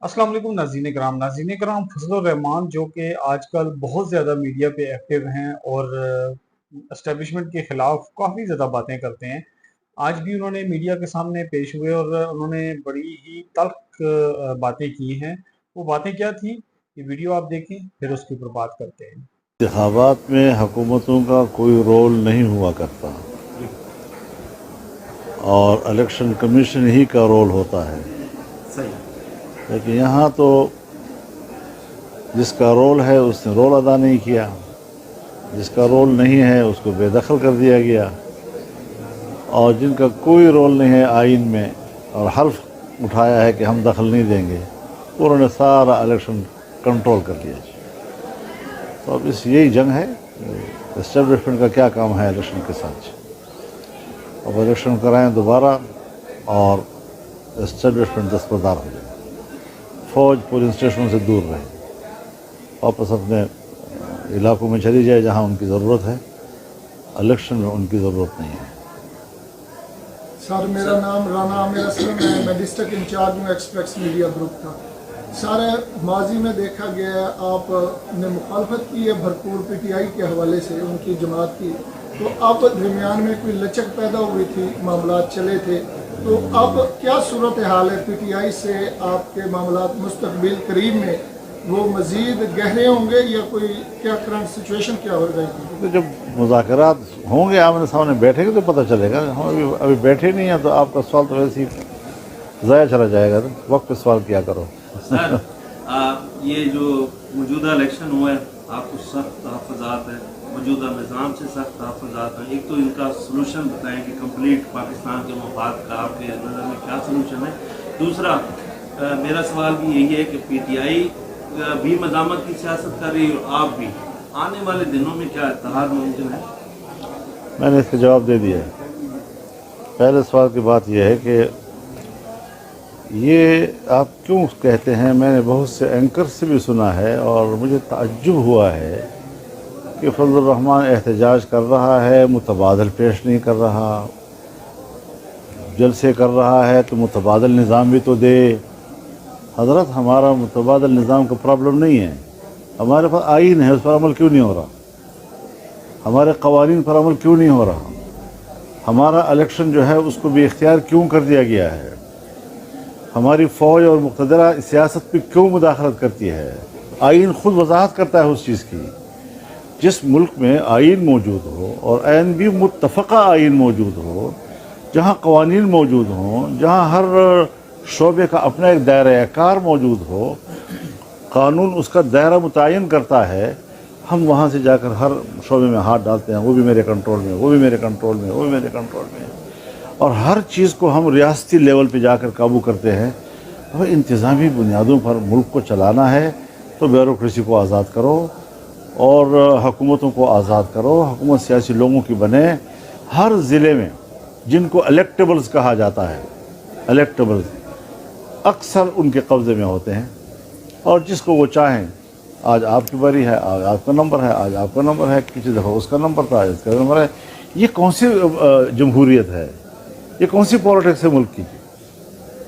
السلام علیکم ناظرین کرام فضل الرحمان جو کہ آج کل بہت زیادہ میڈیا پہ ایکٹیو ہیں اور اسٹیبلشمنٹ کے خلاف کافی زیادہ باتیں کرتے ہیں. آج بھی انہوں نے میڈیا کے سامنے پیش ہوئے اور انہوں نے بڑی ہی تلخ باتیں کی ہیں. وہ باتیں کیا تھی یہ ویڈیو آپ دیکھیں پھر اس کے اوپر بات کرتے ہیں. انتخابات میں حکومتوں کا کوئی رول نہیں ہوا کرتا اور الیکشن کمیشن ہی کا رول ہوتا ہے. لیکن یہاں تو جس کا رول ہے اس نے رول ادا نہیں کیا، جس کا رول نہیں ہے اس کو بے دخل کر دیا گیا، اور جن کا کوئی رول نہیں ہے آئین میں اور حلف اٹھایا ہے کہ ہم دخل نہیں دیں گے، انہوں نے سارا الیکشن کنٹرول کر لیا. تو اب یہی جنگ ہے. اسٹیبلشمنٹ کا کیا کام ہے الیکشن کے ساتھ؟ اب الیکشن کرائیں دوبارہ اور اسٹیبلشمنٹ دستبردار ہو جائے، فوج پولنگ اسٹیشنوں سے دور رہے، واپس اپنے علاقوں میں چلی جائے جہاں ان کی ضرورت ہے. الیکشن میں ان کی ضرورت نہیں ہے. سر میرا نام رانا عامر اسلم ہے، میں ڈسٹرکٹ انچارج ہوں ایکسپریس میڈیا گروپ کا. سر ماضی میں دیکھا گیا ہے آپ نے مخالفت کی ہے بھرپور پی ٹی آئی کے حوالے سے ان کی جماعت کی، تو اب درمیان میں کوئی لچک پیدا ہوئی تھی، معاملات چلے تھے، تو اب کیا صورتحال ہے پی ٹی آئی سے؟ آپ کے معاملات مستقبل قریب میں وہ مزید گہرے ہوں گے یا کوئی کیا کرنٹ سچویشن کیا ہو رہی ہے؟ تو جب مذاکرات ہوں گے آمنے سامنے بیٹھے گے تو پتہ چلے گا. ہم ابھی بیٹھے نہیں ہیں تو آپ کا سوال تو ویسے ہی ضائع چلا جائے گا. وقت پہ سوال کیا کرو. سر یہ جو موجودہ الیکشن ہوا ہے آپ کو سخت تحفظات ہیں، موجودہ نظام سے سخت تحفظات ہیں. ایک تو ان کا سلوشن بتائیں کہ کمپلیٹ پاکستان کے مفاد کا آپ کے نظر میں کیا سلوشن ہے. دوسرا میرا سوال بھی یہی ہے کہ پی ٹی آئی بھی مزاحمت کی سیاست کر رہی ہے اور آپ بھی، آنے والے دنوں میں کیا اتحاد ممکن ہے؟ میں نے اس کا جواب دے دیا ہے. پہلے سوال کی بات یہ ہے کہ یہ آپ کیوں کہتے ہیں؟ میں نے بہت سے اینکر سے بھی سنا ہے اور مجھے تعجب ہوا ہے کہ فضل الرحمان احتجاج کر رہا ہے، متبادل پیش نہیں کر رہا، جلسے کر رہا ہے تو متبادل نظام بھی تو دے. حضرت ہمارا متبادل نظام کا پرابلم نہیں ہے، ہمارے پاس آئین ہے، اس پر عمل کیوں نہیں ہو رہا؟ ہمارے قوانین پر عمل کیوں نہیں ہو رہا؟ ہمارا الیکشن جو ہے اس کو بھی اختیار کیوں کر دیا گیا ہے؟ ہماری فوج اور مقتدرہ سیاست پہ کیوں مداخلت کرتی ہے؟ آئین خود وضاحت کرتا ہے اس چیز کی. جس ملک میں آئین موجود ہو اور عین بھی متفقہ آئین موجود ہو، جہاں قوانین موجود ہوں، جہاں ہر شعبے کا اپنا ایک دائرہ کار موجود ہو، قانون اس کا دائرہ متعین کرتا ہے، ہم وہاں سے جا کر ہر شعبے میں ہاتھ ڈالتے ہیں. وہ بھی میرے کنٹرول میں، وہ بھی میرے کنٹرول میں، وہ بھی میرے کنٹرول میں، اور ہر چیز کو ہم ریاستی لیول پہ جا کر قابو کرتے ہیں. اور انتظامی بنیادوں پر ملک کو چلانا ہے تو بیوروکریسی کو آزاد کرو اور حکومتوں کو آزاد کرو. حکومت سیاسی لوگوں کی بنے. ہر ضلع میں جن کو الیکٹیبلز کہا جاتا ہے، الیکٹیبلز اکثر ان کے قبضے میں ہوتے ہیں، اور جس کو وہ چاہیں، آج آپ کی باری ہے، آج آپ کا نمبر ہے، آج آپ کا نمبر ہے، کسی دفعہ اس کا نمبر تھا، اس کا نمبر ہے. یہ کون سی جمہوریت ہے؟ یہ کون سی پولیٹکس ہے ملک کی؟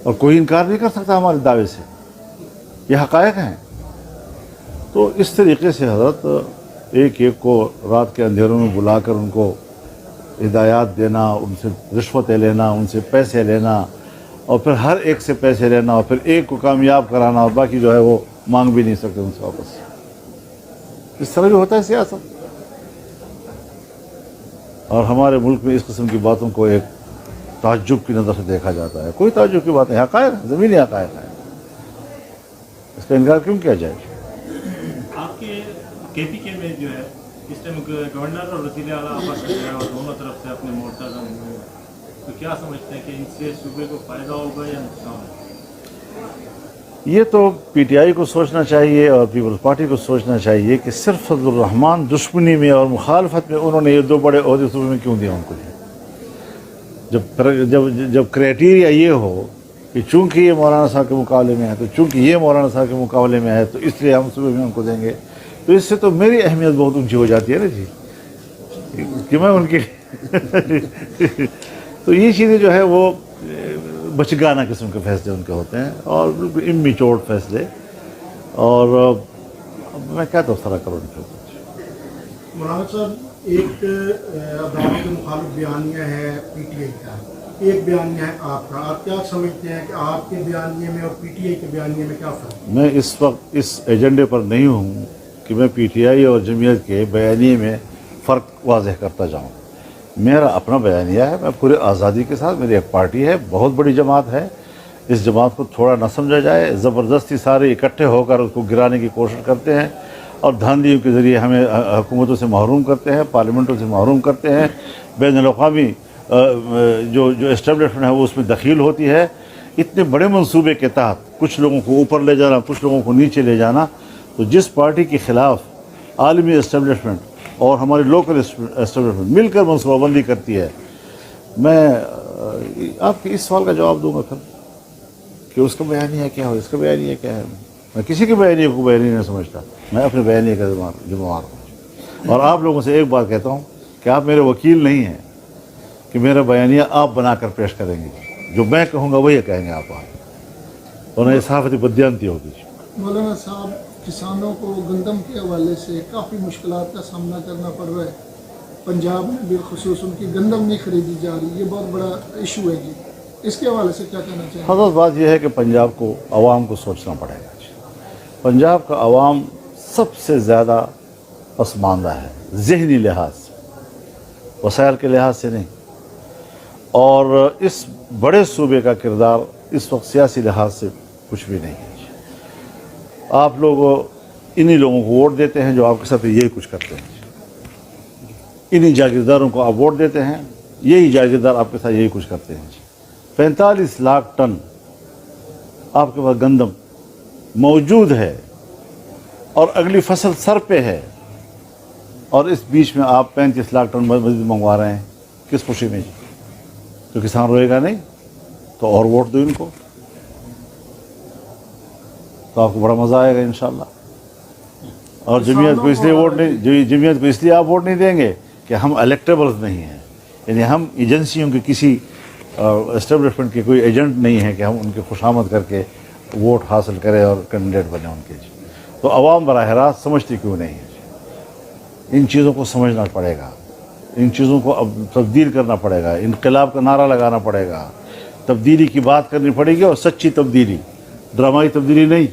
اور کوئی انکار نہیں کر سکتا ہمارے دعوے سے. یہ حقائق ہیں. تو اس طریقے سے حضرت ایک ایک کو رات کے اندھیروں میں بلا کر ان کو ہدایات دینا، ان سے رشوتیں لینا، ان سے پیسے لینا، اور پھر ہر ایک سے پیسے لینا، اور پھر ایک کو کامیاب کرانا اور باقی جو ہے وہ مانگ بھی نہیں سکتے ان سے واپس. اس طرح بھی ہوتا ہے سیاست. اور ہمارے ملک میں اس قسم کی باتوں کو ایک تعجب کی نظر سے دیکھا جاتا ہے. کوئی تعجب کی بات نہیں، حقائق ہے، زمینی حقائق ہے. اس کا انکار کیوں کیا جائے؟ آپ کے کے پی کے میں جو ہے اس ٹائم گورنر اور وزیر اعلیٰ آپس میں ہے اور دونوں طرف سے اپنے معترض ہوئے، تو کیا سمجھتے ہیں کہ ان سے صوبے کو فائدہ ہوگا یا نقصان؟ یہ تو پی ٹی آئی کو سوچنا چاہیے اور پیپلز پارٹی کو سوچنا چاہیے کہ صرف فضل الرحمان دشمنی میں اور مخالفت میں انہوں نے یہ دو بڑے عہدے صوبے میں کیوں دیا ان کو. جب کرائٹیریا یہ ہو کہ چونکہ یہ مولانا صاحب کے مقابلے میں ہے، تو چونکہ یہ مولانا صاحب کے مقابلے میں ہے تو اس لیے ہم صوبے میں ان کو دیں گے، تو اس سے تو میری اہمیت بہت اونچی ہو جاتی ہے نا جی، کہ میں ان کی تو یہ چیزیں جو ہے وہ बचगाना किस्म के फैसले उनके होते हैं और बिल्कुल इमेच्योर फैसले, और मैं क्या तबसरा करूँ उनके ऊपर। मौलाना साहब, एक अदालत के मुखालिफ बयानिया है PTI का, एक बयानिया है आपका, आप क्या समझते हैं कि आपके बयानिए में और PTI के बयानिए में क्या फ़र्क है? मैं इस वक्त इस एजेंडे पर नहीं हूँ कि मैं PTI और जमीयत के बयानिए में फ़र्क वाज़ेह करता जाऊँ। मेरा अपना बयानिया है, मैं पूरे आज़ादी के साथ, मेरी एक पार्टी है, बहुत बड़ी जमात है, इस जमात को थोड़ा न समझा जाए, ज़बरदस्ती सारे इकट्ठे होकर उसको गिराने की कोशिश करते हैं और धांधलियों के ज़रिए हमें हुकूमतों से महरूम करते हैं, पार्लियामेंटों से महरूम करते हैं, बैनुल-अक़वामी जो एस्टेब्लिशमेंट है वो उसमें दखील होती है। इतने बड़े मंसूबे के तहत कुछ लोगों को ऊपर ले जाना, कुछ लोगों को नीचे ले जाना, तो जिस पार्टी के ख़िलाफ़ आलमी एस्टेब्लिशमेंट और हमारी लोकल एस्टेब्लिशमेंट मिलकर मनसूबाबंदी करती है, मैं आपके इस सवाल का जवाब दूंगा फिर कि उसका बयानिया क्या हो, इसका बयानिया क्या है। मैं किसी के बयानिए को बयानिया नहीं समझता, मैं अपने बयानिए का जिम्मेवार हूँ। और आप लोगों से एक बात कहता हूँ कि आप मेरे वकील नहीं हैं कि मेरा बयानिया आप बनाकर पेश करेंगे, जो मैं कहूँगा वही कहेंगे आप, और ये सहाफ़ती बदयांती होगी। मौलाना साहब, किसानों को गंदम के हवाले से काफ़ी मुश्किलात का सामना करना पड़ रहा है। पंजाब में बिलखुसूस उनकी गंदम नहीं खरीदी जा रही, ये बहुत बड़ा इशू है जी, इसके हवाले से क्या कहना चाहिए? हज़रत बात यह है कि पंजाब को आवाम को सोचना पड़ेगा। पंजाब का आवाम सबसे ज़्यादा पसमानदा है, ज़हनी लिहाज से, वसाइल के लिहाज से नहीं। और इस बड़े सूबे का किरदार इस वक्त सियासी लिहाज से कुछ भी नहीं है। आप लोग इन्हीं लोगों को वोट देते हैं जो आपके साथ यही कुछ करते हैं, इन्हीं जागीरदारों को आप वोट देते हैं, यही जागीरदार आपके साथ यही कुछ करते हैं। 45 लाख टन आपके पास गंदम मौजूद है और अगली फसल सर पे है, और इस बीच में आप 35 लाख टन मज़ीद मंगवा रहे हैं। किस खुशी में? तो किसान रोएगा नहीं तो और वोट दो इनको, तो आपको बड़ा मज़ा आएगा इंशाल्लाह। और जमीयत को इसलिए वोट नहीं, जमीयत को इसलिए आप वोट नहीं देंगे कि हम इलेक्टेबल्स नहीं हैं, यानी हम एजेंसियों के किसी एस्टेब्लिशमेंट के कोई एजेंट नहीं है कि हम उनके खुशामद करके वोट हासिल करें और कैंडिडेट बने उनके। तो अवाम बराह रास्त समझती क्यों नहीं है? इन चीज़ों को समझना पड़ेगा, इन चीज़ों को अब तब्दील करना पड़ेगा, इनकलाब का नारा लगाना पड़ेगा, तब्दीली की बात करनी पड़ेगी, और सच्ची तब्दीली, ड्रामाई तब्दीली नहीं।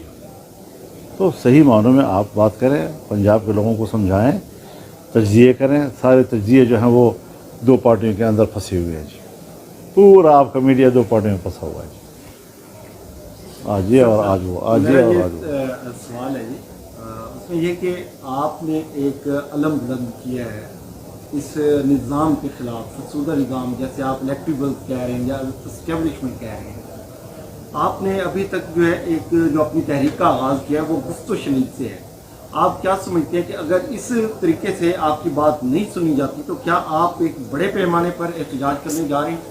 तो सही मानों में आप बात करें, पंजाब के लोगों को समझाएं, तज्जिए करें। सारे तज्जिए जो हैं वो दो पार्टियों के अंदर फंसे हुए हैं जी, पूरा आपका मीडिया दो पार्टियों में फंसा हुआ है जी। आज ये और आज वो, आज ये और आज वो। सवाल है जी, उसमें यह कि आपने एक अलम बुलंद किया है इस निज़ाम के ख़िलाफ़, फसूदा निज़ाम, जैसे आप इलेक्टेबल कह रहे हैं या इस्टेब्लिशमेंट कह रहे हैं। आपने अभी तक जो है एक जो अपनी तहरीक का आगाज़ किया है वो गुफ्त शनीद से है। आप क्या समझते हैं कि अगर इस तरीके से आपकी बात नहीं सुनी जाती तो क्या आप एक बड़े पैमाने पर एहतजाज करने जा रहे हैं?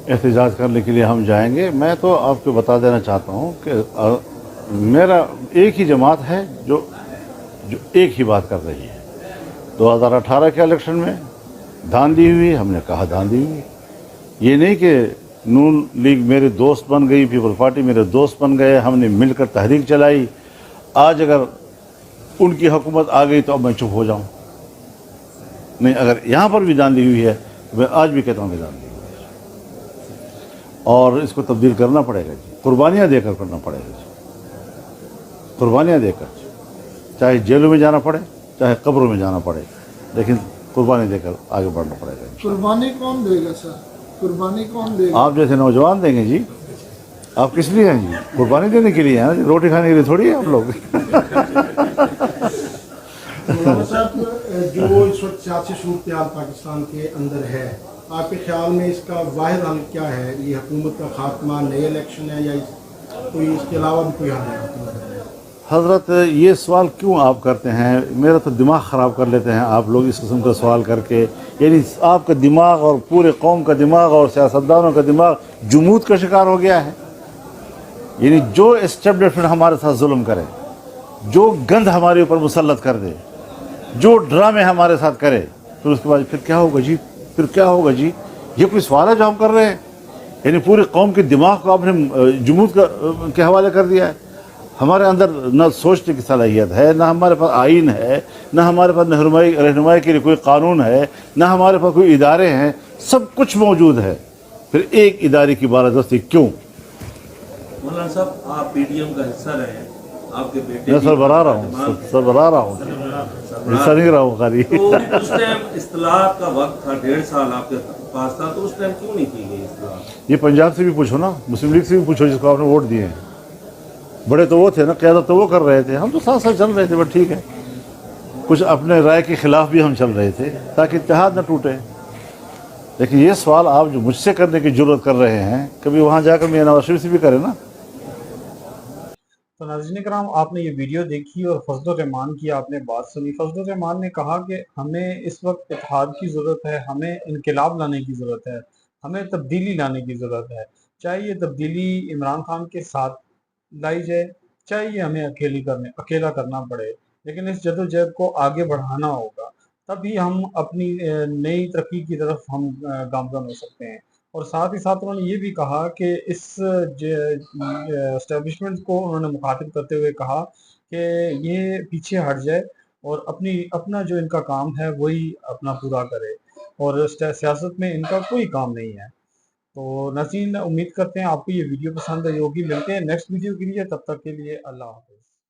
एहतजाज करने के लिए हम जाएंगे। मैं तो आपको बता देना चाहता हूँ कि मेरा एक ही जमात है जो एक ही बात कर रही है। 2018 के इलेक्शन में धांधली हुई, हमने कहा धांधली हुई। ये नहीं कि नून लीग मेरे दोस्त बन गई, पीपल पार्टी मेरे दोस्त बन गए, हमने मिलकर तहरीक चलाई। आज अगर उनकी हुकूमत आ गई तो अब मैं चुप हो जाऊँ? नहीं, अगर यहाँ पर भी धांधली हुई है तो मैं आज भी कहता हूँ कि धांधली हुई है, और इसको तब्दील करना पड़ेगा जी, कुर्बानियाँ देकर करना पड़ेगा जी, कुर्बानियाँ देकर, चाहे जेलों में जाना पड़े, चाहे कब्रों में जाना पड़े, लेकिन कुर्बानी देकर आगे बढ़ना पड़ेगा। कुर्बानी कौन देगा सर? कुर्बानी कौन देगा? आप जैसे नौजवान देंगे जी। आप किस लिए हैं जी? कुर्बानी देने के लिए हैं, रोटी खाने के लिए थोड़ी है आप लोग। साहब, जो इस वक्त सियासी सूरत-ए-हाल पाकिस्तान के अंदर है, आपके ख्याल में इसका वाहिद हल क्या है? ये हुकूमत का खात्मा, नए इलेक्शन है, या कोई इसके अलावा भी कोई हल है? हज़रत, ये सवाल क्यों आप करते हैं? मेरा तो दिमाग ख़राब कर लेते हैं आप लोग इस किस्म का सवाल करके। यानी आपका दिमाग और पूरे कौम का दिमाग और सियासतदानों का दिमाग जुमूद का शिकार हो गया है। यानी जो एस्टेब्लिशमेंट हमारे साथ जुल्म करे, जो गंद हमारे ऊपर मुसल्लत कर दे, जो ड्रामे हमारे साथ करे, फिर उसके बाद फिर क्या होगा जी? फिर क्या होगा जी? ये कोई सवाल है जो हम कर रहे हैं? यानी पूरी कौम के दिमाग को आपने जमूत के हवाले कर दिया है। हमारे अंदर न सोचने की सलाहियत है, न हमारे पास आइन है, न हमारे पास रहनुमाई के लिए कोई कानून है, न हमारे पास कोई इदारे हैं। सब कुछ मौजूद है, फिर एक इदारे की बारादस्ती क्यों? मौलाना साहब, आप पीडीएम का हिस्सा रहे हैं, आपके बेटे मैं सरबराह रहा हूँ, सरबराह रहा हूँ, हिस्सा नहीं रहा हूँ खाली। तो उस टाइम इस्तिलाह का वक्त था, 1.5 साल आपके पास था, तो उस टाइम क्यों नहीं की गई इस्तिलाह? ये पंजाब से भी पूछो ना, मुस्लिम लीग से भी पूछो, जिसको आपने वोट दिए हैं। बड़े तो वो थे ना, क़यादत तो वो कर रहे थे, हम तो साथ साथ चल रहे थे। बट ठीक है, कुछ अपने राय के खिलाफ भी हम चल रहे थे ताकि इत्तेहाद न टूटे। लेकिन ये सवाल आप जो मुझसे करने की जरूरत कर रहे हैं, कभी वहाँ जाकर मियां नवाज शरीफ से भी करें ना। तो नाज़रीन इकराम, आपने ये वीडियो देखी और फजलुर रहमान की आपने बात सुनी। फजलुर रहमान ने कहा कि हमें इस वक्त इत्तेहाद की ज़रूरत है, हमें इनकलाब लाने की ज़रूरत है, हमें तब्दीली लाने की ज़रूरत है। चाहे ये तब्दीली इमरान खान के साथ लाई जाए, चाहे ये हमें अकेला करना पड़े, लेकिन इस जदोजहद को आगे बढ़ाना होगा। तभी हम अपनी नई तरक्की की तरफ हम गामज़न हो सकते हैं। और साथ ही साथ उन्होंने ये भी कहा कि इस एस्टेब्लिशमेंट को उन्होंने मुखातिब करते हुए कहा कि ये पीछे हट जाए और अपना जो इनका काम है वही अपना पूरा करे, और सियासत में इनका कोई काम नहीं है। तो नाज़रीन, उम्मीद करते हैं आपको ये वीडियो पसंद आई होगी। मिलते हैं नेक्स्ट वीडियो के लिए, तब तक के लिए अल्लाह हाफ़िज़।